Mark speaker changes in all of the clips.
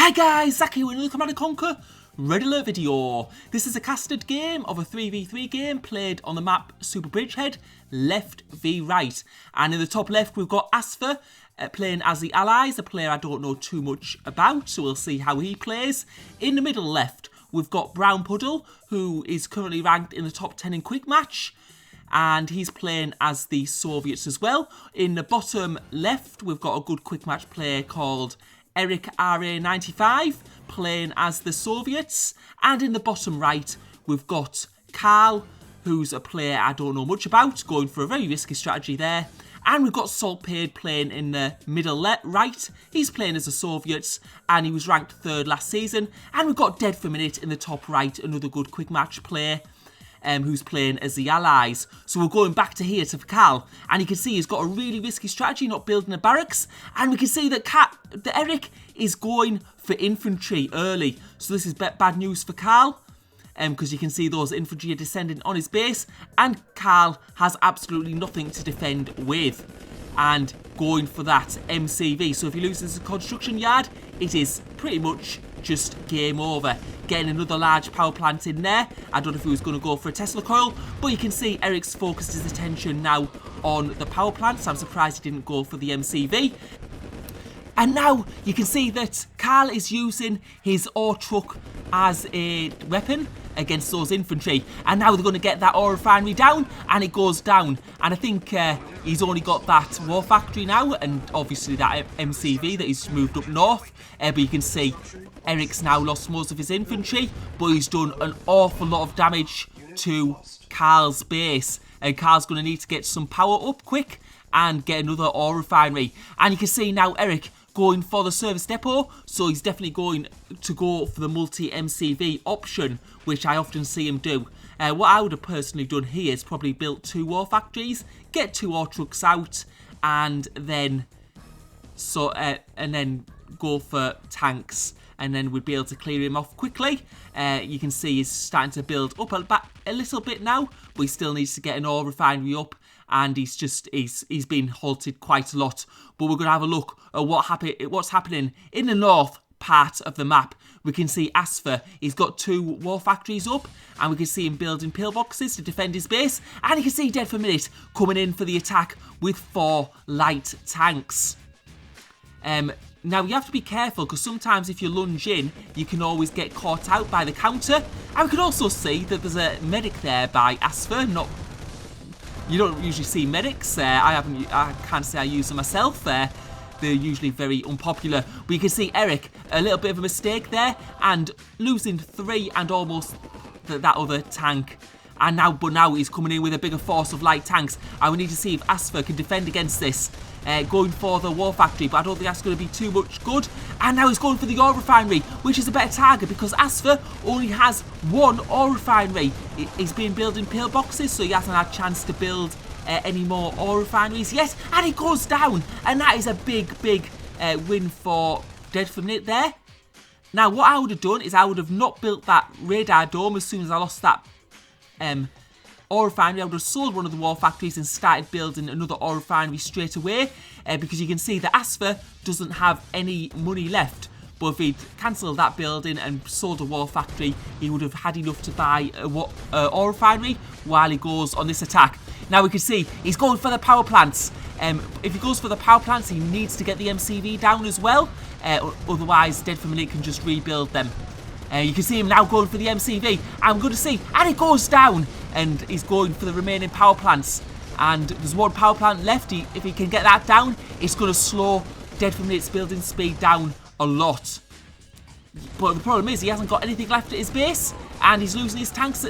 Speaker 1: Hi guys, Zach here with another Command & Conquer Red Alert video. This is a casted game of a 3v3 game played on the map Super Bridgehead, left v right. And in the top left we've got Asfer playing as the Allies, a player I don't know too much about, so we'll see how he plays. In the middle left we've got Brown Puddle, who is currently ranked in the top 10 in Quick Match, and he's playing as the Soviets as well. In the bottom left we've got a good Quick Match player called Eric RA95 playing as the Soviets, and in the bottom right we've got Carl, who's a player I don't know much about, going for a very risky strategy there. And we've got Saltpaid playing in the middle right. He's playing as the Soviets and he was ranked 3rd last season. And we've got Dead for a Minute in the top right, another good Quick Match player who's playing as the Allies. So we're going back to here to Carl, and you can see he's got a really risky strategy, not building a barracks, and we can see that Eric is going for infantry early. So this is bad news for Carl, because you can see those infantry are descending on his base, and Carl has absolutely nothing to defend with, and going for that MCV. So if he loses the construction yard, it is pretty much just game over. Getting another large power plant in there. I don't know if he was going to go for a Tesla coil, but you can see Eric's focused his attention now on the power plant, so I'm surprised he didn't go for the MCV. And now you can see that Carl is using his ore truck as a weapon against those infantry, and now they're going to get that ore refinery down, and it goes down. And I think he's only got that war factory now, and obviously that MCV that he's moved up north, but you can see Eric's now lost most of his infantry, but he's done an awful lot of damage to Carl's base, and Carl's going to need to get some power up quick and get another ore refinery. And you can see now Eric going for the service depot, so he's definitely going to go for the multi-MCV option, which I often see him do. What I would have personally done here is probably built 2 war factories, get 2 ore trucks out, and then go for tanks, and then we'd be able to clear him off quickly. You can see he's starting to build up a little bit now, but he still needs to get an ore refinery up, and he's been halted quite a lot. But we're going to have a look at what's happening in the north part of the map. We can see Asfer, he's got 2 war factories up, and we can see him building pillboxes to defend his base, and you can see Dead for a Minute coming in for the attack with 4 light tanks. Now you have to be careful, because sometimes if you lunge in, you can always get caught out by the counter. And we can also see that there's a medic there by Asfer. You don't usually see medics. I can't say I use them myself. They're usually very unpopular. But you can see Eric, a little bit of a mistake there, and losing 3 and almost that other tank. And now he's coming in with a bigger force of light tanks. And we need to see if Asfer can defend against this. Going for the war factory, but I don't think that's going to be too much good. And now he's going for the ore refinery, which is a better target because Asfer only has 1 ore refinery. He's been building pillboxes, so he hasn't had a chance to build any more ore refineries yet. And it goes down, and that is a big win for Dead for a Minute there. Now what I would have done is I would have not built that radar dome as soon as I lost that ore refinery. I would have sold one of the war factories and started building another ore refinery straight away, because you can see that Asfer doesn't have any money left. But if he'd cancelled that building and sold a war factory, he would have had enough to buy a ore refinery while he goes on this attack. Now we can see he's going for the power plants. If he goes for the power plants, he needs to get the MCV down as well, otherwise Dead for a Minute can just rebuild them. You can see him now going for the MCV. I'm going to see, and it goes down, and he's going for the remaining power plants. And there's 1 power plant left. If he can get that down, it's going to slow Dead for a Minute's building speed down a lot. But the problem is he hasn't got anything left at his base, and he's losing his tanks.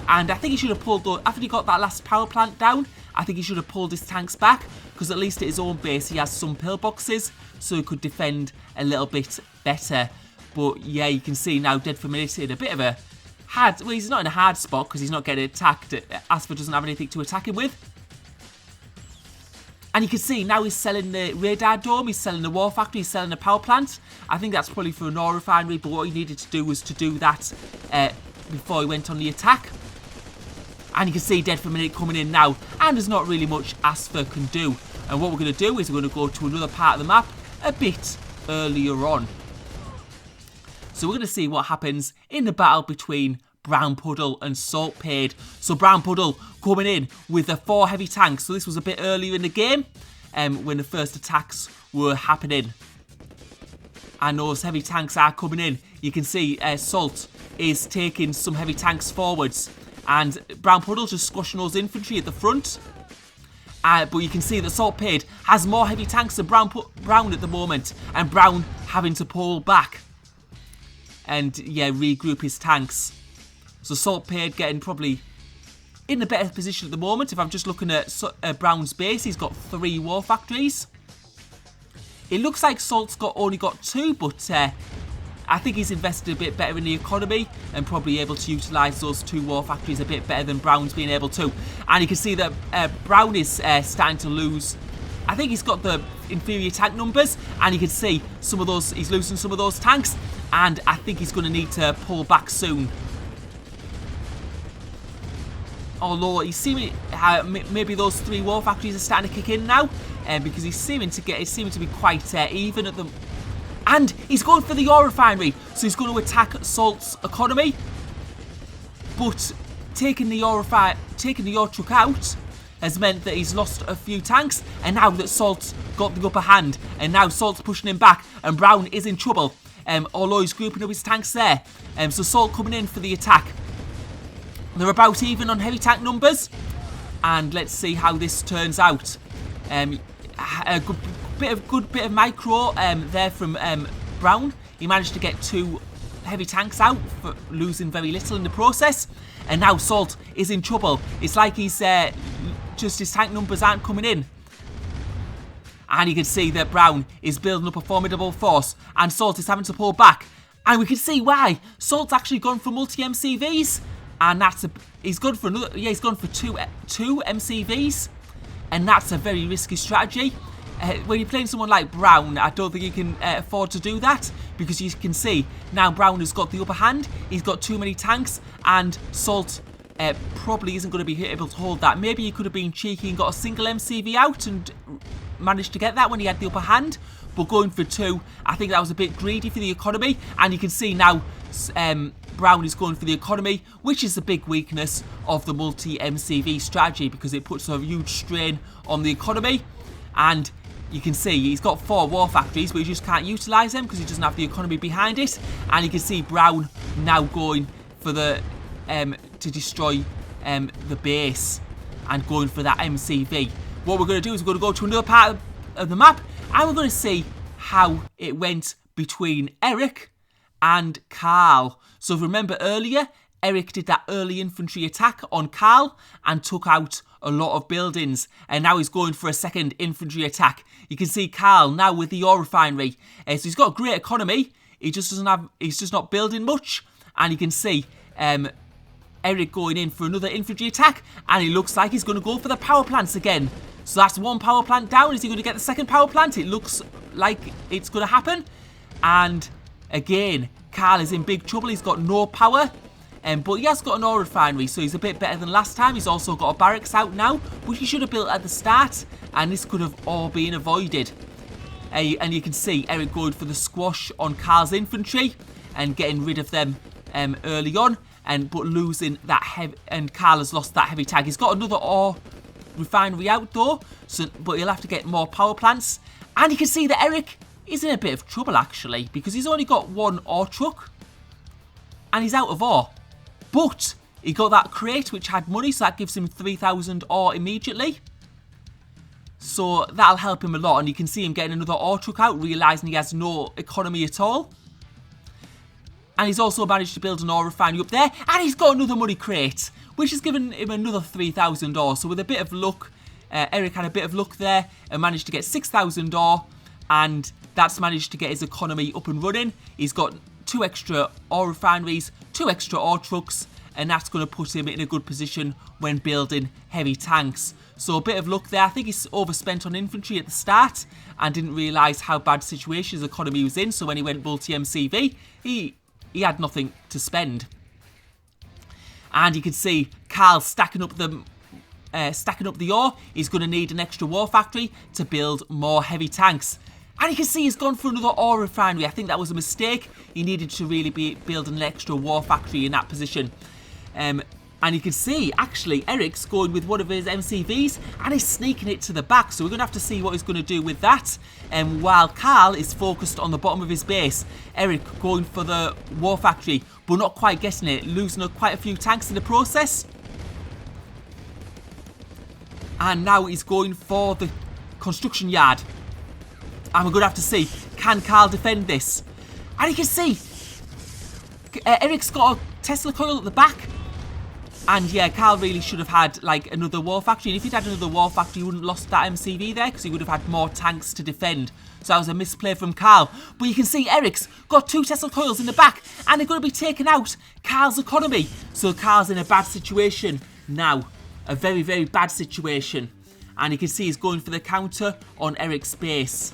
Speaker 1: And I think he should have pulled those, after he got that last power plant down, I think he should have pulled his tanks back, because at least at his own base he has some pillboxes, so he could defend a little bit better. But yeah, you can see now Dead for a Minute in a bit of a hard... Well, he's not in a hard spot because he's not getting attacked. Asfer doesn't have anything to attack him with. And you can see now he's selling the radar dome, he's selling the war factory, he's selling the power plant. I think that's probably for an ore refinery, but what he needed to do was to do that before he went on the attack. And you can see Dead for a Minute coming in now, and there's not really much Asfer can do. And what we're going to do is we're going to go to another part of the map a bit earlier on. So we're going to see what happens in the battle between Brown Puddle and Saltpade. So Brown Puddle coming in with the 4 heavy tanks. So this was a bit earlier in the game when the first attacks were happening. And those heavy tanks are coming in. You can see Salt is taking some heavy tanks forwards. And Brown Puddle just squashing those infantry at the front. But you can see that Saltpade has more heavy tanks than Brown at the moment. And Brown having to pull back. And yeah, regroup his tanks. So Saltpade getting probably in a better position at the moment. If I'm just looking at Brown's base, he's got 3 war factories. It looks like Salt's only got 2, but I think he's invested a bit better in the economy and probably able to utilise those 2 war factories a bit better than Brown's being able to. And you can see that Brown is starting to lose. I think he's got the inferior tank numbers, and you can see some of those. He's losing some of those tanks, and I think he's going to need to pull back soon. Although he's seeming, maybe those 3 war factories are starting to kick in now, because he's seeming to be quite even at the. And he's going for the ore refinery, so he's going to attack Salt's economy. But taking the ore truck out has meant that he's lost a few tanks, and now that Salt's got the upper hand, and now Salt's pushing him back, and Brown is in trouble. Although he's grouping up his tanks there, so Salt coming in for the attack. They're about even on heavy tank numbers, and let's see how this turns out. A good bit of micro there from Brown. He managed to get 2 heavy tanks out, for losing very little in the process. And now Salt is in trouble. It's like he's just his tank numbers aren't coming in. And you can see that Brown is building up a formidable force, and Salt is having to pull back. And we can see why. Salt's actually gone for multi MCVs. And he's gone for another. Yeah, he's gone for two MCVs, and that's a very risky strategy. When you're playing someone like Brown, I don't think you can afford to do that, because you can see now Brown has got the upper hand. He's got too many tanks, and Salt probably isn't going to be able to hold that. Maybe he could have been cheeky and got a single MCV out and managed to get that when he had the upper hand. But going for 2, I think that was a bit greedy for the economy. And you can see now Brown is going for the economy, which is the big weakness of the multi-MCV strategy, because it puts a huge strain on the economy. And you can see he's got 4 war factories, but he just can't utilise them because he doesn't have the economy behind it. And you can see Brown now going for the to destroy the base and going for that MCV. What we're going to do is we're going to go to another part of the map, and we're going to see how it went between Eric and Carl. So remember earlier, Eric did that early infantry attack on Carl and took out a lot of buildings, and now he's going for a second infantry attack. You can see Carl now with the ore refinery. So he's got a great economy. He's just not building much, and you can see Eric going in for another infantry attack, and it looks like he's going to go for the power plants again. So that's 1 power plant down. Is he going to get the second power plant? It looks like it's going to happen. And again, Carl is in big trouble. He's got no power. But he has got an ore refinery, so he's a bit better than last time. He's also got a barracks out now, which he should have built at the start. And this could have all been avoided. And you can see Eric going for the squash on Carl's infantry and getting rid of them early on. But losing that heavy, and Carl has lost that heavy tag. He's got another ore refinery out though, but he'll have to get more power plants. And you can see that Eric is in a bit of trouble actually, because he's only got 1 ore truck and he's out of ore. But he got that crate which had money, so that gives him 3,000 ore immediately. So that'll help him a lot, and you can see him getting another ore truck out, realising he has no economy at all. And he's also managed to build an ore refinery up there, and he's got another money crate, which has given him another 3,000 ore. So with a bit of luck, Eric had a bit of luck there and managed to get 6,000 ore, and that's managed to get his economy up and running. He's got 2 extra ore refineries, 2 extra ore trucks, and that's going to put him in a good position when building heavy tanks. So a bit of luck there. I think he's overspent on infantry at the start and didn't realise how bad situation his economy was in. So when he went multi-MCV, he had nothing to spend. And you can see Carl stacking up the ore. He's going to need an extra war factory to build more heavy tanks. And you can see he's gone for another ore refinery. I think that was a mistake. He needed to really be building an extra war factory in that position. And you can see, actually, Eric's going with one of his MCVs and he's sneaking it to the back. So we're going to have to see what he's going to do with that. While Carl is focused on the bottom of his base, Eric going for the war factory, but not quite getting it, losing quite a few tanks in the process. And now he's going for the construction yard. And we're going to have to see, can Carl defend this? And you can see, Eric's got a Tesla coil at the back. And yeah, Carl really should have had like another war factory. And if he'd had another war factory, he wouldn't have lost that MCV there because he would have had more tanks to defend. So that was a misplay from Carl. But you can see Eric's got 2 Tesla coils in the back and they're going to be taking out Carl's economy. So Carl's in a bad situation now. A very, very bad situation. And you can see he's going for the counter on Eric's base.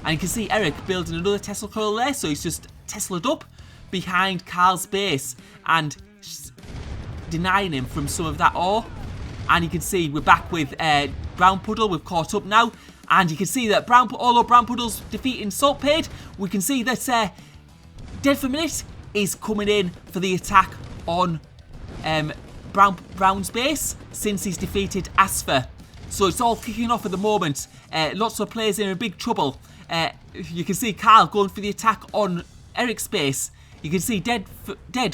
Speaker 1: And you can see Eric building another Tesla coil there. So he's just Tesla'd up behind Carl's base and denying him from some of that ore. And you can see we're back with Brown Puddle. We've caught up now. And you can see that although Brown Puddle's defeating Saltpade, we can see that Dead for a Minute is coming in for the attack on Brown's base since he's defeated Asfer. So it's all kicking off at the moment. Lots of players are in big trouble. You can see Carl going for the attack on Eric's base. You can see Dead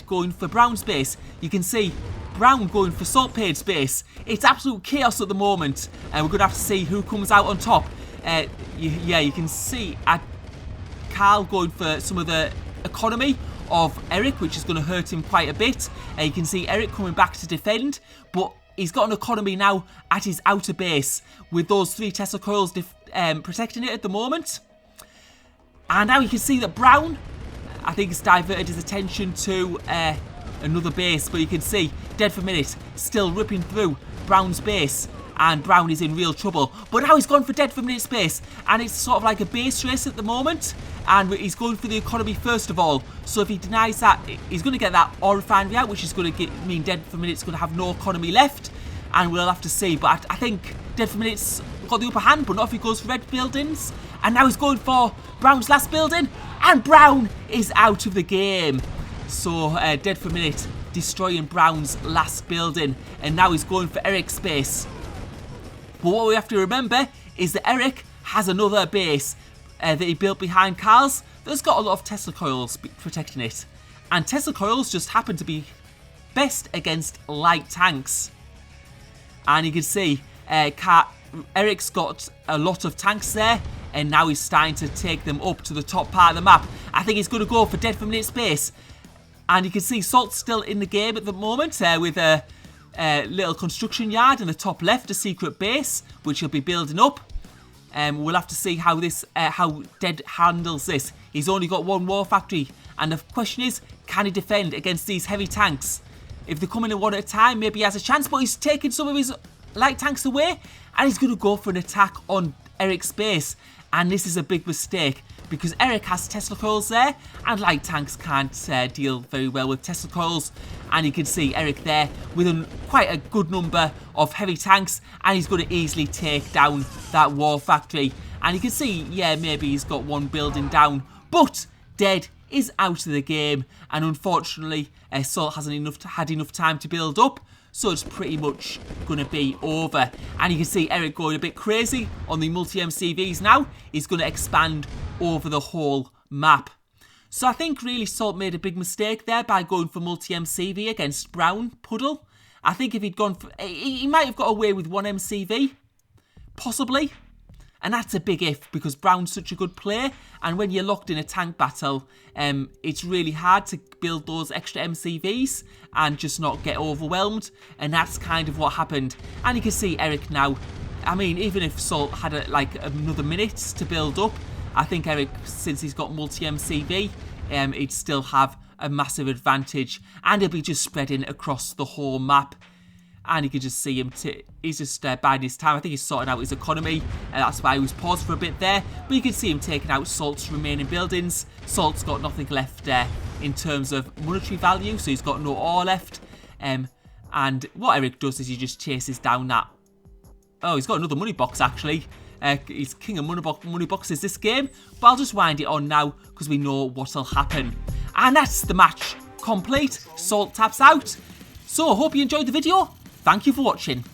Speaker 1: going for Brown's base. You can see Brown going for Saltpade's base. It's absolute chaos at the moment. We're going to have to see who comes out on top. Yeah, you can see Carl going for some of the economy of Eric, which is going to hurt him quite a bit. You can see Eric coming back to defend, but he's got an economy now at his outer base with those 3 Tesla coils protecting it at the moment. And now you can see that Brown, I think, has diverted his attention to another base, but you can see Dead for a Minute still ripping through Brown's base, and Brown is in real trouble. But now he's gone for Dead for a Minute's base, and it's sort of like a base race at the moment, and he's going for the economy first of all. So if he denies that, he's going to get that ore refinery out, which is going to mean Dead for a Minute's going to have no economy left, and we'll have to see. But I think Dead for a Minute's got the upper hand, but not if he goes for red buildings. And now he's going for Brown's last building, and Brown is out of the game. So Dead for a Minute destroying Brown's last building, and now he's going for Eric's base. But what we have to remember is that Eric has another base that he built behind Carl's that's got a lot of Tesla coils protecting it. And Tesla coils just happen to be best against light tanks. And you can see Eric's got a lot of tanks there, and now he's starting to take them up to the top part of the map. I think he's going to go for Dead for a Minute's base. And you can see Salt's still in the game at the moment with a little construction yard in the top left, a secret base, which he'll be building up. We'll have to see how Dead handles this. He's only got 1 war factory, and the question is, can he defend against these heavy tanks? If they're coming in one at a time, maybe he has a chance, but he's taking some of his light tanks away, and he's going to go for an attack on Eric's base. And this is a big mistake, because Eric has Tesla coils there, and light tanks can't deal very well with Tesla coils. And you can see Eric there with quite a good number of heavy tanks, and he's going to easily take down that war factory. And you can see, yeah, maybe he's got 1 building down, but Dead is out of the game, and unfortunately Salt hasn't had enough time to build up. So it's pretty much going to be over. And you can see Eric going a bit crazy on the multi-MCVs now. He's going to expand over the whole map. So I think really Salt made a big mistake there by going for multi-MCV against Brown Puddle. I think if he'd gone for... He might have got away with 1 MCV. Possibly. And that's a big if, because Brown's such a good player, and when you're locked in a tank battle, it's really hard to build those extra MCVs and just not get overwhelmed, and that's kind of what happened. And you can see Eric now, I mean, even if Salt had another minute to build up, I think Eric, since he's got multi-MCV, he'd still have a massive advantage, and he'll be just spreading across the whole map. And you can just see him, he's just biding his time. I think he's sorting out his economy, and that's why he was paused for a bit there. But you can see him taking out Salt's remaining buildings. Salt's got nothing left in terms of monetary value, so he's got no ore left. And what Eric does is he just chases down that... Oh, he's got another money box, actually. He's king of money boxes this game. But I'll just wind it on now because we know what'll happen. And that's the match complete. Salt taps out. So, hope you enjoyed the video. Thank you for watching.